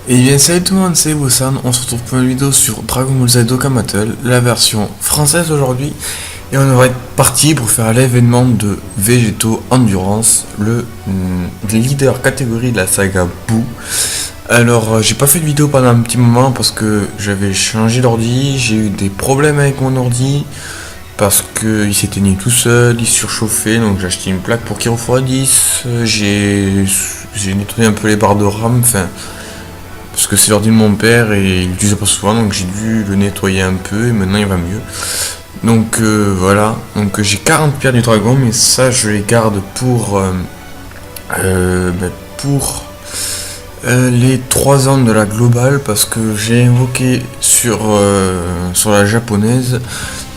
Et bien salut tout le monde, c'est Bossan, on se retrouve pour une vidéo sur Dragon Ball Z Dokkan Battle, la version française aujourd'hui. Et on va être parti pour faire l'événement de Végétaux Endurance, le leader catégorie de la saga Boo. Alors j'ai pas fait de vidéo pendant un petit moment parce que j'avais changé d'ordi, j'ai eu des problèmes avec mon ordi. Parce qu'il s'éteignait tout seul, il surchauffait, donc j'ai acheté une plaque pour qu'il refroidisse, j'ai nettoyé un peu les barres de RAM, enfin... Parce que c'est l'ordi de mon père et il l'utilise pas souvent, donc j'ai dû le nettoyer un peu et maintenant il va mieux. Donc voilà, donc j'ai 40 pierres du dragon, mais ça je les garde pour les 3 ans de la globale, parce que j'ai invoqué sur la japonaise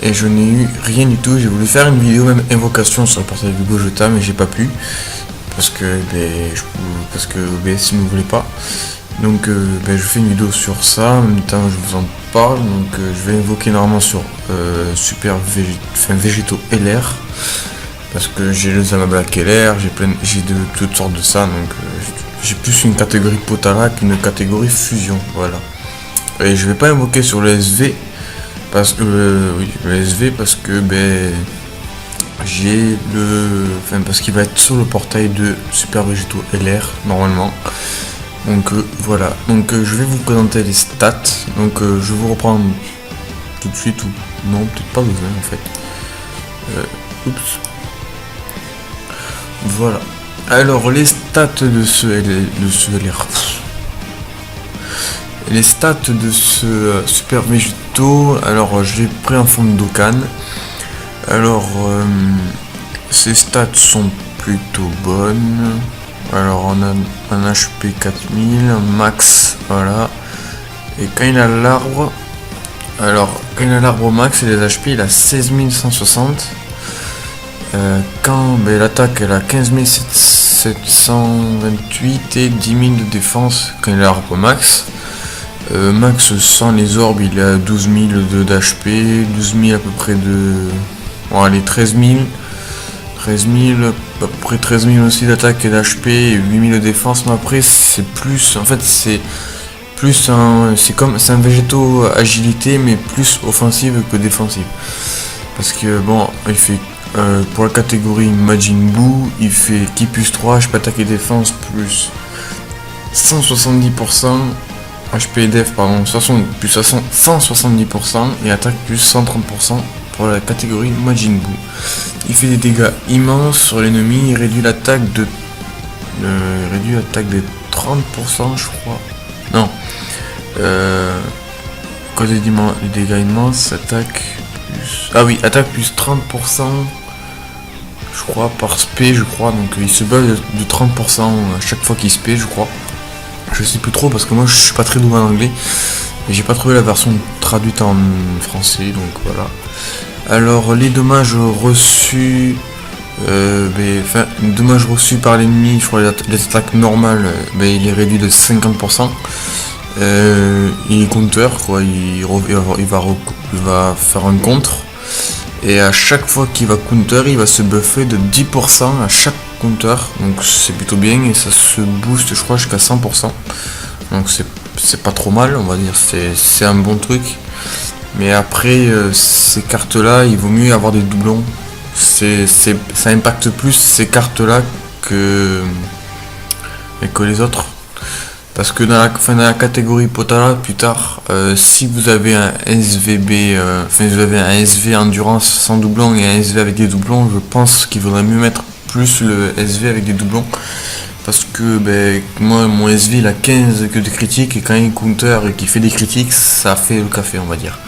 et je n'ai eu rien du tout. J'ai voulu faire une vidéo même invocation sur le portail du Gogeta, mais j'ai pas pu parce que OBS ne voulait pas. Donc je fais une vidéo sur ça, en même temps je vous en parle. Donc je vais invoquer normalement sur Végétaux LR, parce que j'ai le Zama Black LR, j'ai de toutes sortes de ça, donc j'ai plus une catégorie Potara qu'une catégorie fusion, voilà. Et je vais pas invoquer sur le SV parce que j'ai parce qu'il va être sur le portail de Super Végétaux LR normalement. Donc voilà, donc je vais vous présenter les stats, donc je vous reprends tout de suite, ou non, peut-être pas besoin en fait. Voilà, alors les stats de ce LR. Les stats de ce Super Végétaux, alors je l'ai pris en forme de Dokkan. Alors ces stats sont plutôt bonnes. Alors on a un HP 4000, un max, voilà. Et quand il a l'arbre, max et les HP, il a 16160. Quand l'attaque, elle a 15728 et 10 000 de défense quand il a l'arbre max. Max sans les orbes, il a 12 000 d'HP, 12 000 à peu près de... Bon allez, 13 000. 13 000, à peu près 13 000 aussi d'attaque et d'HP et 8 000 de défense, mais après c'est plus, en fait c'est un végétaux agilité, mais plus offensive que défensive. Parce que bon, il fait, pour la catégorie Majin Buu, il fait Ki plus 3, HP attaque et défense plus 170%, HP et def, pardon, plus 170% et attaque plus 130%. Pour la catégorie Majin Buu. Il fait des dégâts immenses sur l'ennemi, il réduit l'attaque de 30%, je crois. Non. Quand j'ai dit les dégâts immenses, attaque plus... Ah oui, attaque plus 30%, je crois, par spé, je crois. Donc il se bat de 30% à chaque fois qu'il spé, je crois. Je sais plus trop parce que moi je suis pas très doué en anglais. Et j'ai pas trouvé la version traduite en français, donc voilà. Alors les dommages reçus, par l'ennemi, je crois les attaques normales, il est réduit de 50%. Il est counter, quoi, il va faire un contre. Et à chaque fois qu'il va counter, il va se buffer de 10% à chaque counter. Donc c'est plutôt bien et ça se booste, je crois, jusqu'à 100%. Donc c'est pas trop mal, on va dire, c'est un bon truc. Mais après ces cartes là, il vaut mieux avoir des doublons. Ça impacte plus ces cartes là que les autres. Parce que dans la catégorie Potara plus tard, si vous avez un SVB, vous avez un SV endurance sans doublon et un SV avec des doublons, je pense qu'il vaudrait mieux mettre plus le SV avec des doublons. Parce que moi mon SV il a 15 que de critiques et quand il counter et qu'il fait des critiques, ça fait le café, on va dire.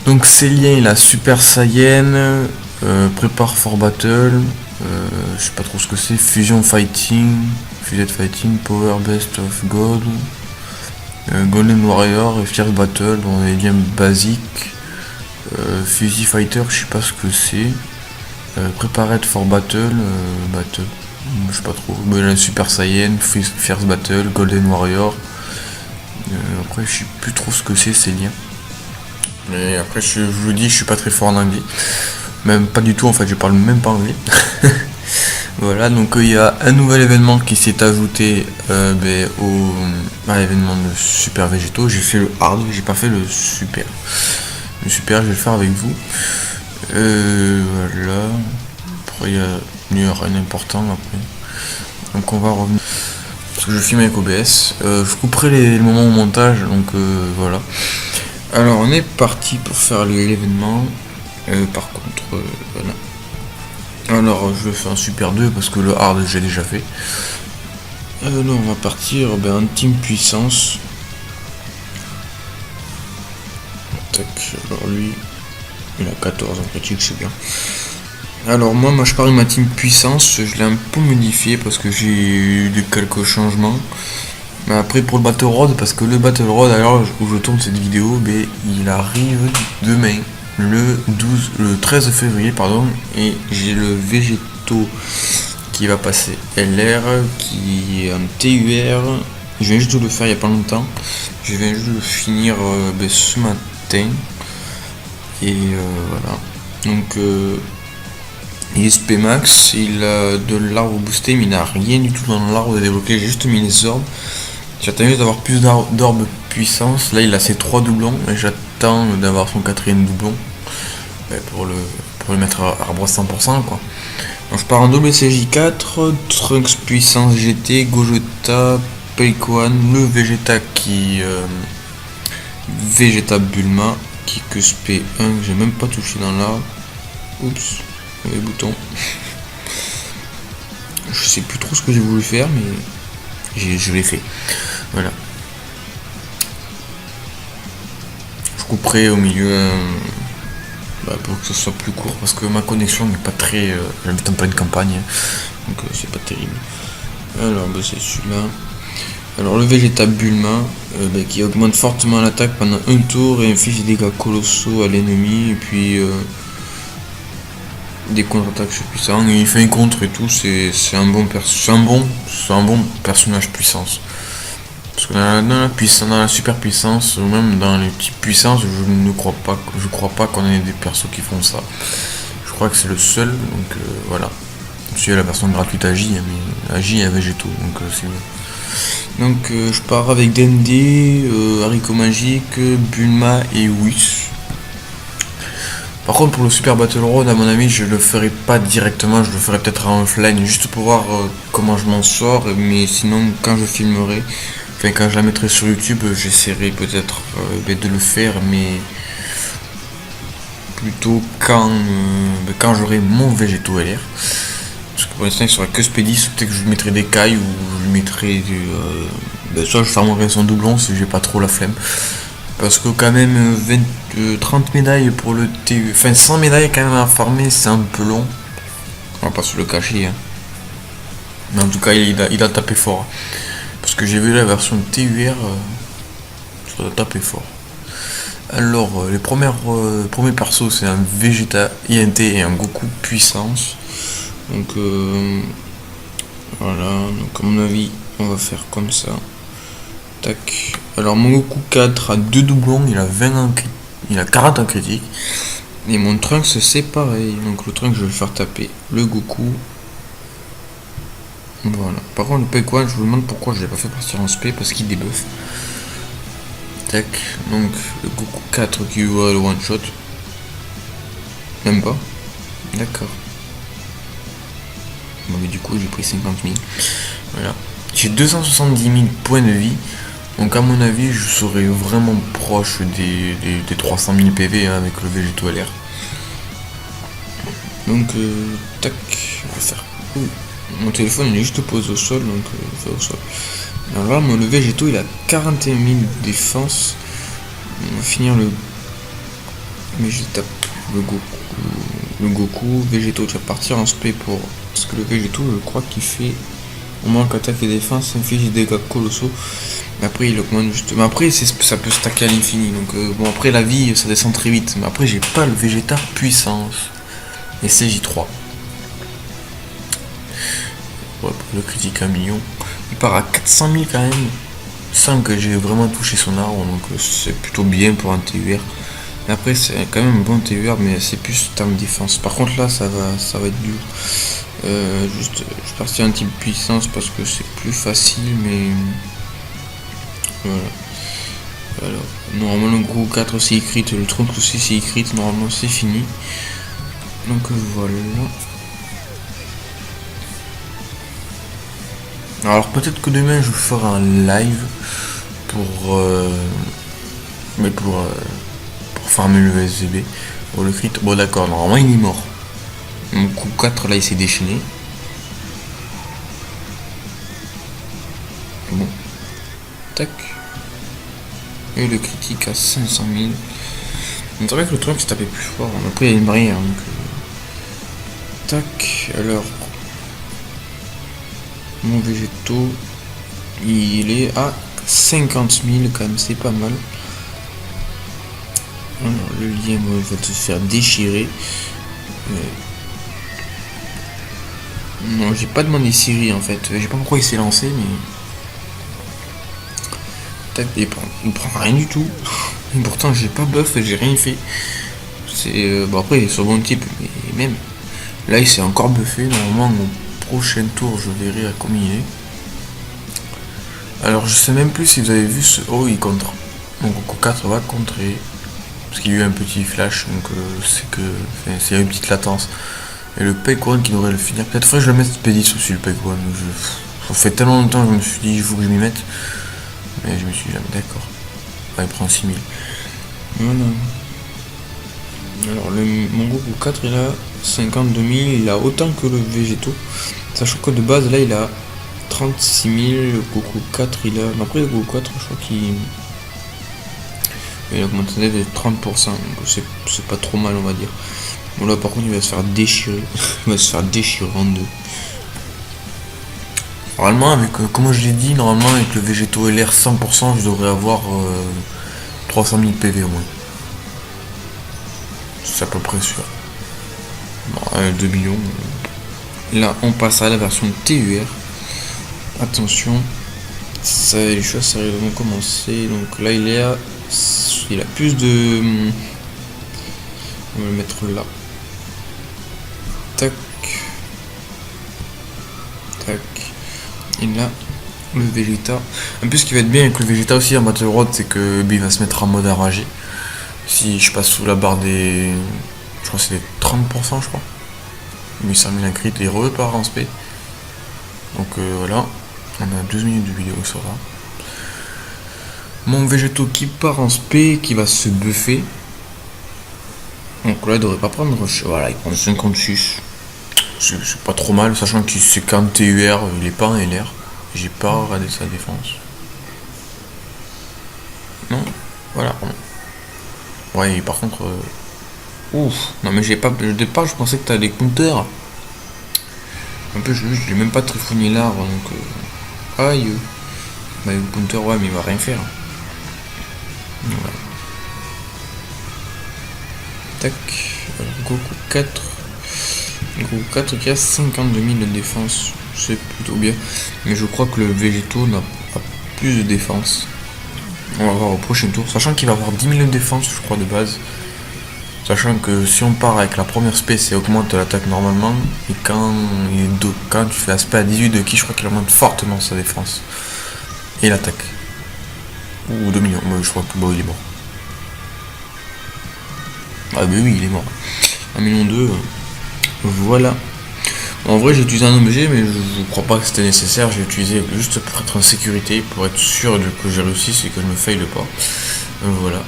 Donc Célien il a Super Saiyan, prépare for battle, je sais pas trop ce que c'est, Fusion Fighting, Fused Fighting, Power Best of God, Golden Warrior et Fierce Battle, dans les liens basiques, Fusy Fighter, je sais pas ce que c'est, Prepared for Battle, je sais pas trop, Super Saiyan, Fierce Battle, Golden Warrior. Après je sais plus trop ce que c'est ces liens. Mais après je vous dis, je suis pas très fort en anglais. Même pas du tout en fait, je parle même pas anglais. Voilà, donc il y a un nouvel événement qui s'est ajouté à l'événement de Super Végétaux. J'ai fait le hard, j'ai pas fait le super. Le super, je vais le faire avec vous. Voilà. Après, il y aura un important après. Donc on va revenir. Parce que je filme avec OBS. Je couperai les moments au montage, donc voilà. Alors on est parti pour faire l'événement. Par contre, voilà. Alors je vais faire un super 2 parce que le hard j'ai déjà fait. Alors on va partir en team puissance. Tac, alors lui il a 14 en critique, c'est bien. Alors moi je parie ma team puissance, je l'ai un peu modifié parce que j'ai eu quelques changements. Mais après pour le Battle Road, parce que le Battle Road à l'heure où je tourne cette vidéo, il arrive demain. Le 13 février pardon, et j'ai le végétaux qui va passer LR, qui est un TUR. Je viens juste de le faire il n'y a pas longtemps, je viens juste de le finir ce matin, et voilà. Donc ISP Max, il a de l'arbre boosté, mais il n'a rien du tout dans l'arbre débloqué, j'ai juste mis les orbes. J'attends juste d'avoir plus d'orbes puissance. Là il a ses 3 doublons et j'attends d'avoir son 4ème doublon pour le mettre à arbre à 100% quoi. Donc je pars en WCJ4, Trunks puissance GT, Gogeta, Pelcoan, le Vegeta qui Vegeta Bulma, qui que SP1 que j'ai même pas touché dans l'arbre. Oups, les boutons. Je sais plus trop ce que j'ai voulu faire, mais je l'ai fait. Voilà. Je couperai au milieu pour que ce soit plus court parce que ma connexion n'est pas très. J'habite en pleine campagne, donc c'est pas terrible. Alors c'est celui-là. Alors le Vegeta Bulma qui augmente fortement l'attaque pendant un tour et inflige des dégâts colossaux à l'ennemi, et puis des contre-attaques puissants, et il fait un contre et tout. C'est un bon personnage puissance. Parce que dans la super puissance, ou même dans les petites puissances, je crois pas qu'on ait des persos qui font ça. Je crois que c'est le seul, donc voilà. Il y a la version gratuite AJ, mais AJ et Végétaux, donc c'est bien. Donc je pars avec Dende, Haricot Magique, Bulma et Whis. Par contre pour le Super Battle Road, à mon avis, je le ferai pas directement, je le ferai peut-être en offline, juste pour voir comment je m'en sors, mais sinon quand je filmerai, quand je la mettrai sur YouTube, j'essaierai peut-être de le faire, mais plutôt quand j'aurai mon végétaux LR. Parce que pour l'instant il sera que Spédis, peut-être que je mettrai des cailles, ou je mettrai soit je fermerai son doublon si j'ai pas trop la flemme. Parce que quand même 30 médailles pour le TU, enfin 100 médailles quand même à farmer, c'est un peu long. On va pas se le cacher, hein. Mais en tout cas il a tapé fort. Parce que j'ai vu la version TUR, ça a tapé fort. Alors les premiers persos, c'est un Vegeta INT et un Goku puissance. Donc voilà, donc à mon avis on va faire comme ça. Tac. Alors mon Goku 4 a 2 doublons, il a 40 en critique. Et mon Trunks c'est pareil. Donc le Trunks je vais le faire taper le Goku. Voilà. Par contre le Pelcoan, je vous demande pourquoi je l'ai pas fait partir en SP, parce qu'il débuff. Tac. Donc le Goku 4 qui voit le one shot. Même pas. D'accord. Bon mais du coup j'ai pris 50 000. Voilà. J'ai 270 000 points de vie. Donc à mon avis je serai vraiment proche des 300 000 PV avec le végétaux LR. Donc tac, on va faire. Mon téléphone il est juste posé au sol, donc il fait au sol. Alors là le végétaux il a 41 000 défense. On va finir le Vegeta, le Goku, végétaux, tu vas partir en spé pour. Parce que le végétaux je crois qu'il fait au moins qu'attaque et défense, inflige des dégâts colossaux. Après il augmente juste. Mais après ça peut stacker à l'infini. Donc bon après la vie ça descend très vite. Mais après j'ai pas le Vegeta puissance. Et CJ3. Ouais, pour le critique 1 million. Il part à 400 000 quand même. Sans que j'ai vraiment touché son arbre. Donc c'est plutôt bien pour un TUR. Mais après c'est quand même un bon TUR, mais c'est plus terme défense. Par contre là ça va être dur. Juste, je suis parti un type puissance parce que c'est plus facile, mais voilà. Alors, normalement le gros 4 c'est écrit, le tronc aussi c'est écrit, normalement c'est fini. Donc voilà. Alors peut-être que demain je ferai un live pour pour farmer le SVB. Bon, le crit, bon d'accord, normalement il est mort. Mon coup 4 là il s'est déchaîné. Bon. Tac. Et le critique à 500 000. On dirait que le truc se tapait plus fort. Après il y a une barrière. Donc, tac. Alors. Mon végétaux. Il est à 50 000 quand même. C'est pas mal. Alors le lien va te faire déchirer. Non, j'ai pas demandé Siri en fait. Je sais pas pourquoi il s'est lancé, mais. Tac, il prend rien du tout. Et pourtant, j'ai pas buff, j'ai rien fait. C'est. Bon, après, il est sur bon type, mais même. Là, il s'est encore buffé. Normalement, au prochain tour, je verrai à combien il est. Alors, je sais même plus si vous avez vu ce. Oh, il contre. Donc, Goku 4 va contrer. Parce qu'il y a eu un petit flash, donc c'est que. Enfin, c'est une petite latence. Et le Peg One qui devrait le finir. Peut-être faudrait que je le mette Pédis aussi, le Peg One. Ça fait tellement longtemps que je me suis dit, il faut que je m'y mette. Mais je me suis jamais d'accord. Ouais, il prend 6000. Voilà. Alors, mon Goku 4, il a 52 000. Il a autant que le végétaux. Sachant que de base, là, il a 36 000. Le Goku 4, il a. Après, le Goku 4, je crois qu'il. Il a augmenté de 30%. Donc, c'est pas trop mal, on va dire. Bon, là, par contre, il va se faire déchirer. Il va se faire déchirer en deux. Normalement, avec, comme je l'ai dit, normalement avec le végétaux LR 100%, je devrais avoir 300 000 PV au moins. C'est à peu près sûr. Bon, 2 millions. Là, on passe à la version TUR. Attention, ça, les choses sérieusement commencer. Donc là, il a plus de. On va le mettre là. Tac. Tac. Et là, le Vegeta. En plus, ce qui va être bien avec le Vegeta aussi en Battle Road, c'est que il va se mettre en mode enragé. Si je passe sous la barre des. Je crois que c'est des 30%, je crois. 800 000 crit et repart en spé. Donc voilà. On a 12 minutes de vidéo sur ça. Mon Végétaux qui part en spé, qui va se buffer. Donc là, il devrait pas prendre. Voilà, il prend 56. C'est pas trop mal, sachant que c'est qu'un TUR, il est pas en LR. J'ai pas regardé sa défense. Non, voilà. Ouais, par contre. Ouf, non mais j'ai pas. Au départ, je pensais que t'as des counters. Un peu, je l'ai même pas trifouillé l'arbre, donc. Aïe. Bah, le counter, ouais, mais il va rien faire. Voilà. Tac. Alors, Goku 4. Goku 4 qui a 52 000 de défense. C'est plutôt bien. Mais je crois que le végétaux n'a pas plus de défense. On va voir au prochain tour. Sachant qu'il va avoir 10 000 de défense, je crois, de base. Sachant que si on part avec la première spé, ça augmente l'attaque normalement. Et quand tu fais aspect à 18 de ki, je crois qu'il augmente fortement sa défense. Et l'attaque. Ou 2 millions. Moi, je crois que il est mort. Ah, mais oui, il est mort. 1,2 million. Voilà. En vrai, j'ai utilisé un objet, mais je ne crois pas que c'était nécessaire. J'ai utilisé juste pour être en sécurité, pour être sûr que j'ai réussi et que je me faille pas. Voilà.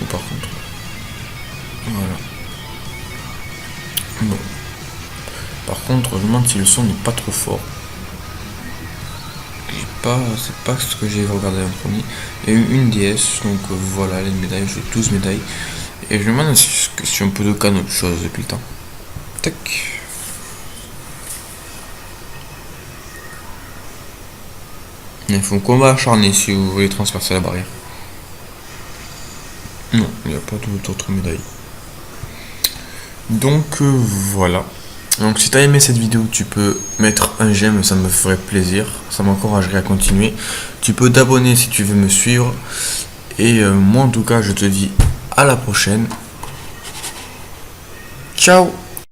Ou par contre. Voilà. Bon. Par contre, je me demande si le son n'est pas trop fort. C'est pas ce que j'ai regardé en premier. Il y a eu une DS, donc voilà les médailles, j'ai 12 médailles. Et je me demande si on peut docker autre chose depuis le temps. Tac. Il faut un combat acharné si vous voulez transpercer la barrière. Non, il n'y a pas d'autres médailles. Donc voilà. Donc si tu as aimé cette vidéo, tu peux mettre un j'aime, ça me ferait plaisir. Ça m'encouragerait à continuer. Tu peux t'abonner si tu veux me suivre. Et moi en tout cas, je te dis à la prochaine. Ciao.